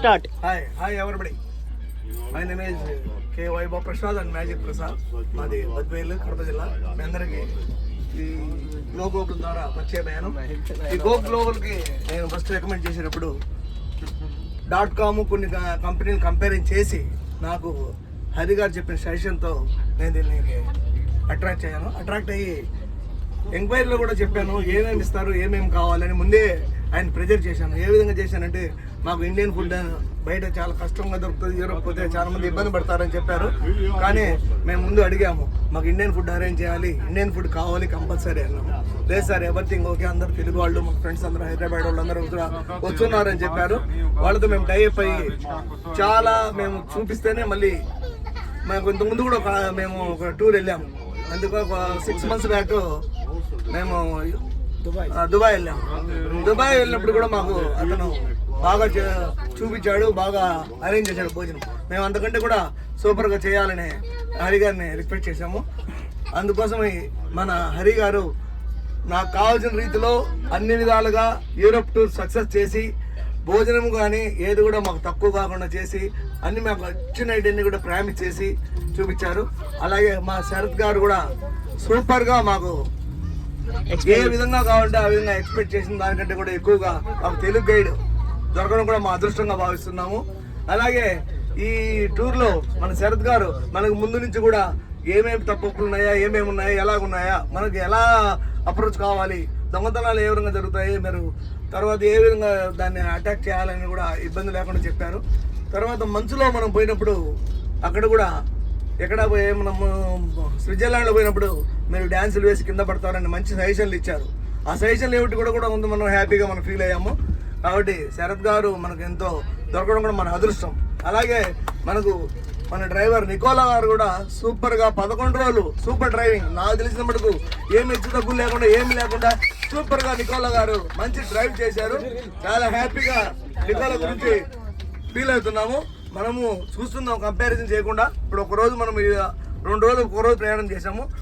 Start. Hi everybody. My name is K. Vaibhav Prasad and Magic Prasad. మాది బద్వేలు కడప జిల్లా. మీ అందరికీ ఈ గ్లో గ్లోబల్ ద్వారా పరిచయమయ్యాను. ఈ గ్లోబల్కి నేను ఫస్ట్ రికమెండ్ చేసేటప్పుడు .com కొన్ని కంపెనీలు కంపేరింగ్ చేసి నాకు హరి గారు చెప్పిన సజెషన్తో నేను దీనికి అట్రాక్ట్ అయ్యి ఎంక్వైరీలో కూడా చెప్పాను ఏమేమి ఇస్తారు ఏమేమి కావాలని ముందే ఆయన ప్రెజర్ చేశాను. ఏ విధంగా చేశానంటే మాకు ఇండియన్ ఫుడ్ బయట చాలా కష్టంగా దొరుకుతుంది, యూరోప్ పోతే చాలా మంది ఇబ్బంది పడతారని చెప్పారు. కానీ మేము ముందు అడిగాము మాకు ఇండియన్ ఫుడ్ అరేంజ్ చేయాలి, ఇండియన్ ఫుడ్ కావాలి కంపల్సరీ అన్నాము. లేదు సార్ ఎవ్రీథింగ్ ఓకే, అందరు తెలుగు వాళ్ళు మా ఫ్రెండ్స్ అందరూ హైదరాబాద్ వాళ్ళు అందరూ వస్తున్నారని చెప్పారు. వాళ్ళతో మేము టైఅప్ అయ్యి చాలా మేము చూపిస్తేనే మళ్ళీ మాకు ఇంతకుముందు కూడా మేము ఒక టూర్ వెళ్ళాము. అందుకు ఒక 6 months బ్యాక్ మేము దుబాయ్ వెళ్ళాము. దుబాయ్ వెళ్ళినప్పుడు కూడా మాకు అతను బాగా చూపించాడు, బాగా అరేంజ్ చేశాడు భోజనం. మేము అంతకంటే కూడా సూపర్గా చేయాలని హరి గారిని రిక్వెస్ట్ చేశాము. అందుకోసం మన హరి గారు నాకు కావాల్సిన రీతిలో అన్ని విధాలుగా యూరోప్ టూర్ సక్సెస్ చేసి భోజనం కానీ ఏది కూడా మాకు తక్కువ కాకుండా చేసి అన్ని మాకు వచ్చిన ఐటెన్ని కూడా ప్రామిస్ చేసి చూపించారు. అలాగే మా శరత్ గారు కూడా సూపర్గా మాకు ఏ విధంగా కావాలంటే ఆ విధంగా ఎక్స్పెక్ట్ చేసిన దానికంటే కూడా ఎక్కువగా మాకు తెలుగు గైడ్ దొరకడం కూడా మా అదృష్టంగా భావిస్తున్నాము. అలాగే ఈ టూర్లో మన శరత్ గారు మనకు ముందు నుంచి కూడా ఏమేమి తప్పులు ఉన్నాయా, ఏమేమి ఉన్నాయా, ఎలాగున్నాయా, మనకి ఎలా అప్రోచ్ కావాలి, దొంగతనాలు ఏ విధంగా జరుగుతాయి, మీరు తర్వాత ఏ విధంగా దాన్ని అటాక్ చేయాలని కూడా ఇబ్బంది లేకుండా చెప్పారు. తర్వాత మంచులో మనం పోయినప్పుడు అక్కడ కూడా ఎక్కడ మనము స్విట్జర్లాండ్లో పోయినప్పుడు మీరు డ్యాన్సులు వేసి కింద పడతారని మంచి సజెషన్లు ఇచ్చారు. ఆ సజెషన్లు ఏమిటి కూడా ఉంది, మనం హ్యాపీగా మనం ఫీల్ అయ్యాము. కాబట్టి శరత్ గారు మనకు ఎంతో దొరకడం కూడా మన అదృష్టం. అలాగే మనకు మన డ్రైవర్ నికోలా గారు కూడా సూపర్గా 11 రోజులు సూపర్ డ్రైవింగ్, నాకు తెలిసిన మటుకు ఏమి హెచ్చు తగ్గులు లేకుండా ఏమి లేకుండా సూపర్గా నికోలా గారు మంచి డ్రైవ్ చేశారు. చాలా హ్యాపీగా నికోలా గురించి ఫీల్ అవుతున్నాము. మనము చూస్తున్నాం కంపారిజన్ చేయకుండా. ఇప్పుడు ఒక రోజు మనం 2 రోజులు ఒక రోజు ప్రయాణం చేశాము.